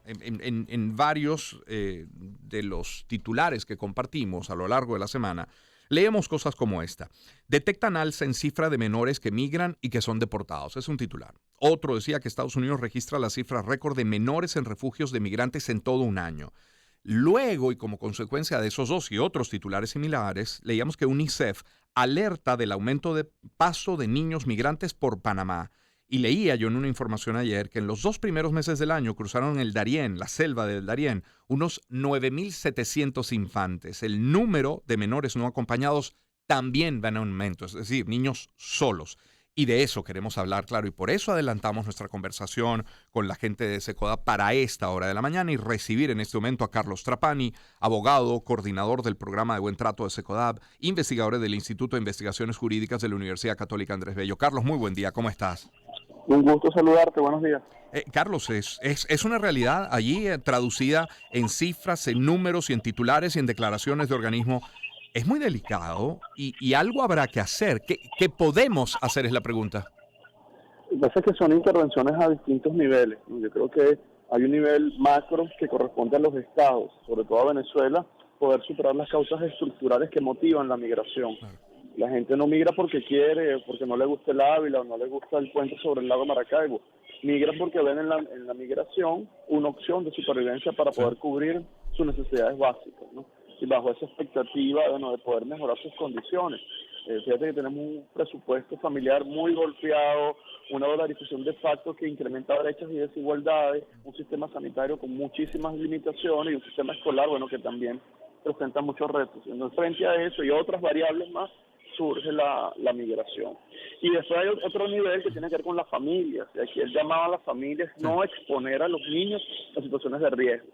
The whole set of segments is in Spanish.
en varios de los titulares que compartimos a lo largo de la semana, leemos cosas como esta. Detectan alza en cifra de menores que migran y que son deportados. Es un titular. Otro decía que Estados Unidos registra la cifra récord de menores en refugios de migrantes en todo un año. Luego, y como consecuencia de esos dos y otros titulares similares, leíamos que UNICEF alerta del aumento de paso de niños migrantes por Panamá. Y leía yo en una información ayer que en los 2 primeros meses del año cruzaron el Darién, la selva del Darién, unos 9.700 infantes. El número de menores no acompañados también va en aumento, es decir, niños solos. Y de eso queremos hablar, claro, y por eso adelantamos nuestra conversación con la gente de Secodap para esta hora de la mañana y recibir en este momento a Carlos Trapani, abogado, coordinador del programa de Buen Trato de Secodap, investigador del Instituto de Investigaciones Jurídicas de la Universidad Católica Andrés Bello. Carlos, muy buen día, ¿cómo estás? Un gusto saludarte, buenos días. Carlos, es una realidad allí traducida en cifras, en números y en titulares y en declaraciones de organismo. Es muy delicado y algo habrá que hacer. ¿Qué podemos hacer es la pregunta? Lo que pasa es que son intervenciones a distintos niveles. Yo creo que hay un nivel macro que corresponde a los estados, sobre todo a Venezuela, poder superar las causas estructurales que motivan la migración. Claro. La gente no migra porque quiere, porque no le gusta el Ávila o no le gusta el puente sobre el lago Maracaibo. Migra porque ven en la migración una opción de supervivencia para poder cubrir sus necesidades básicas, ¿no? Y bajo esa expectativa, bueno, de poder mejorar sus condiciones. Fíjate que tenemos un presupuesto familiar muy golpeado, una dolarización de facto que incrementa brechas y desigualdades, un sistema sanitario con muchísimas limitaciones y un sistema escolar, bueno, que también presenta muchos retos. Entonces, frente a eso y otras variables más, surge la migración. Y después hay otro nivel que tiene que ver con las familias. Y aquí el llamado a las familias es no exponer a los niños a situaciones de riesgo.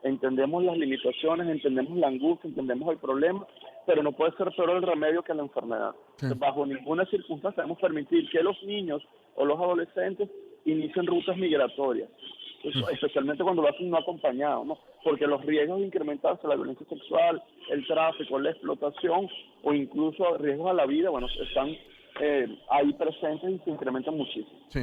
Entendemos las limitaciones, entendemos la angustia, entendemos el problema, pero no puede ser peor el remedio que la enfermedad. Sí. Bajo ninguna circunstancia debemos permitir que los niños o los adolescentes inicien rutas migratorias, especialmente cuando lo hacen no acompañados, ¿no? Porque los riesgos de incrementarse la violencia sexual, el tráfico, la explotación o incluso riesgos a la vida, bueno, están ahí presentes y se incrementan muchísimo. Sí,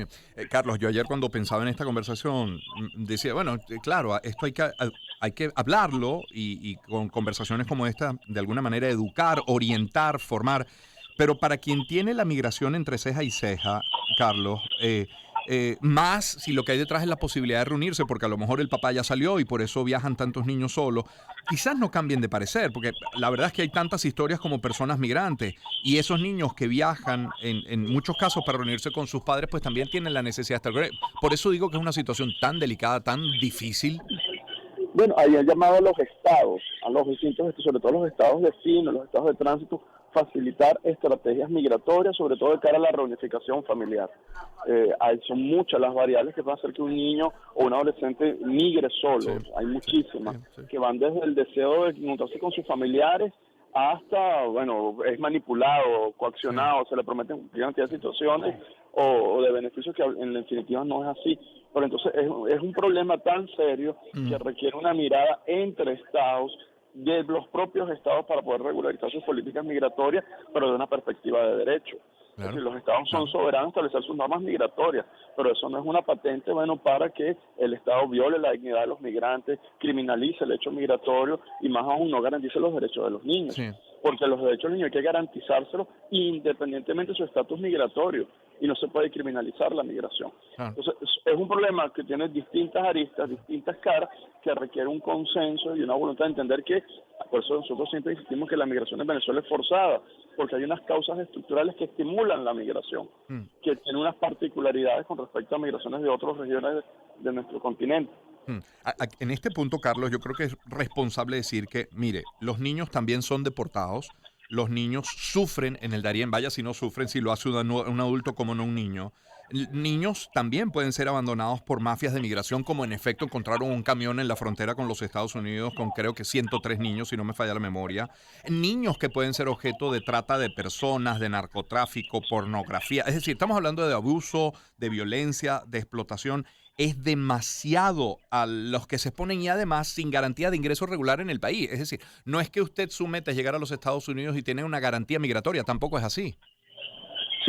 Carlos, yo ayer cuando pensaba en esta conversación decía, bueno, claro, esto hay que hablarlo y con conversaciones como esta, de alguna manera educar, orientar, formar, pero para quien tiene la migración entre ceja y ceja, Carlos, más si lo que hay detrás es la posibilidad de reunirse, porque a lo mejor el papá ya salió y por eso viajan tantos niños solos, quizás no cambien de parecer, porque la verdad es que hay tantas historias como personas migrantes y esos niños que viajan en muchos casos para reunirse con sus padres, pues también tienen la necesidad de estar. Por eso digo que es una situación tan delicada, tan difícil. Bueno, ahí han llamado a los estados, a los distintos, sobre todo los estados de destino, los estados de tránsito, facilitar estrategias migratorias, sobre todo de cara a la reunificación familiar. Son muchas las variables que van a hacer que un niño o un adolescente migre solo. Sí, hay muchísimas, que van desde el deseo de encontrarse con sus familiares hasta, bueno, es manipulado, coaccionado, se le prometen una cantidad de situaciones o de beneficios que en definitiva no es así. Pero entonces es un problema tan serio que requiere una mirada entre estados, de los propios estados para poder regularizar sus políticas migratorias, pero de una perspectiva de derecho. Claro. Es decir, los estados son soberanos a establecer sus normas migratorias, pero eso no es una patente, bueno, para que el estado viole la dignidad de los migrantes, criminalice el hecho migratorio y más aún no garantice los derechos de los niños. Sí. Porque los derechos de los niños hay que garantizárselos independientemente de su estatus migratorio y no se puede criminalizar la migración. Entonces, es un problema que tiene distintas aristas, distintas caras, que requiere un consenso y una voluntad de entender que, por eso nosotros siempre insistimos que la migración en Venezuela es forzada, porque hay unas causas estructurales que estimulan la migración, que tienen unas particularidades con respecto a migraciones de otras regiones de nuestro continente. En este punto, Carlos, yo creo que es responsable decir que, mire, los niños también son deportados, los niños sufren en el Darién, vaya si no sufren, si lo hace un adulto como no un niño. Niños también pueden ser abandonados por mafias de migración, como en efecto encontraron un camión en la frontera con los Estados Unidos con creo que 103 niños, si no me falla la memoria. Niños que pueden ser objeto de trata de personas, de narcotráfico, pornografía. Es decir, estamos hablando de abuso, de violencia, de explotación. Es demasiado a los que se exponen y además sin garantía de ingreso regular en el país. Es decir, no es que usted su meta es llegar a los Estados Unidos y tener una garantía migratoria, tampoco es así.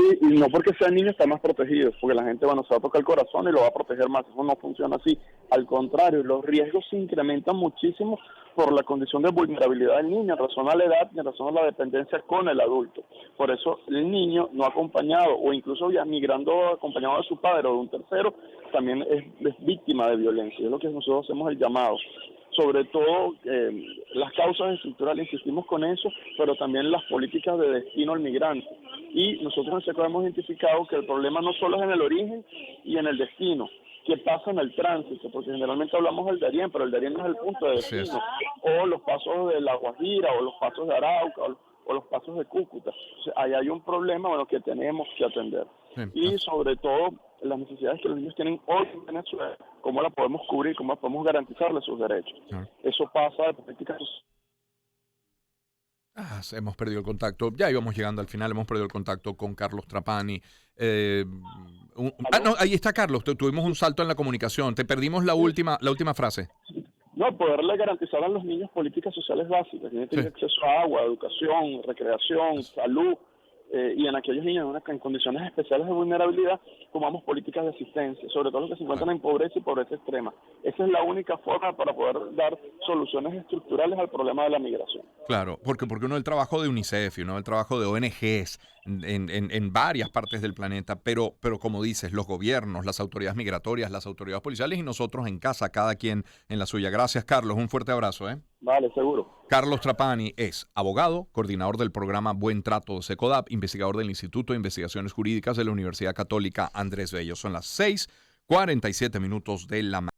Sí, y no porque sea niño está más protegido, porque la gente, bueno, se va a tocar el corazón y lo va a proteger más. Eso no funciona así. Al contrario, los riesgos se incrementan muchísimo por la condición de vulnerabilidad del niño en razón a la edad y en razón a la dependencia con el adulto. Por eso el niño no acompañado o incluso ya migrando acompañado de su padre o de un tercero también es víctima de violencia. Es lo que nosotros hacemos el llamado. Sobre todo las causas estructurales, insistimos con eso, pero también las políticas de destino al migrante. Y nosotros en SECO hemos identificado que el problema no solo es en el origen y en el destino, que pasa en el tránsito, porque generalmente hablamos del Darién, pero el Darién no es el punto de Así es. destino, o los pasos de La Guajira, o los pasos de Arauca, o los pasos de Cúcuta. Entonces, ahí hay un problema, bueno, que tenemos que atender. Sí, Y sobre todo, las necesidades que los niños tienen hoy en Venezuela, cómo la podemos cubrir, cómo podemos garantizarles sus derechos. claro. Eso pasa de políticas sociales. Hemos perdido el contacto. Ya íbamos llegando al final. Hemos perdido el contacto con Carlos Trapani. No, ahí está Carlos. Tuvimos un salto en la comunicación. Te perdimos la última frase. No, poderle garantizar a los niños políticas sociales básicas, tienen que tener acceso a agua, educación, recreación, salud, y en aquellos niños en condiciones especiales de vulnerabilidad, tomamos políticas de asistencia, sobre todo los que se encuentran en pobreza y pobreza extrema. Esa es la única forma para poder dar soluciones estructurales al problema de la migración. Claro, porque uno el trabajo de UNICEF y uno el trabajo de ONGs en varias partes del planeta, pero como dices, los gobiernos, las autoridades migratorias, las autoridades policiales y nosotros en casa, cada quien en la suya. Gracias, Carlos. Un fuerte abrazo. Vale, seguro. Carlos Trapani es abogado, coordinador del programa Buen Trato de SECODAP, investigador del Instituto de Investigaciones Jurídicas de la Universidad Católica Andrés Bello. Son las 6:47 de la mañana.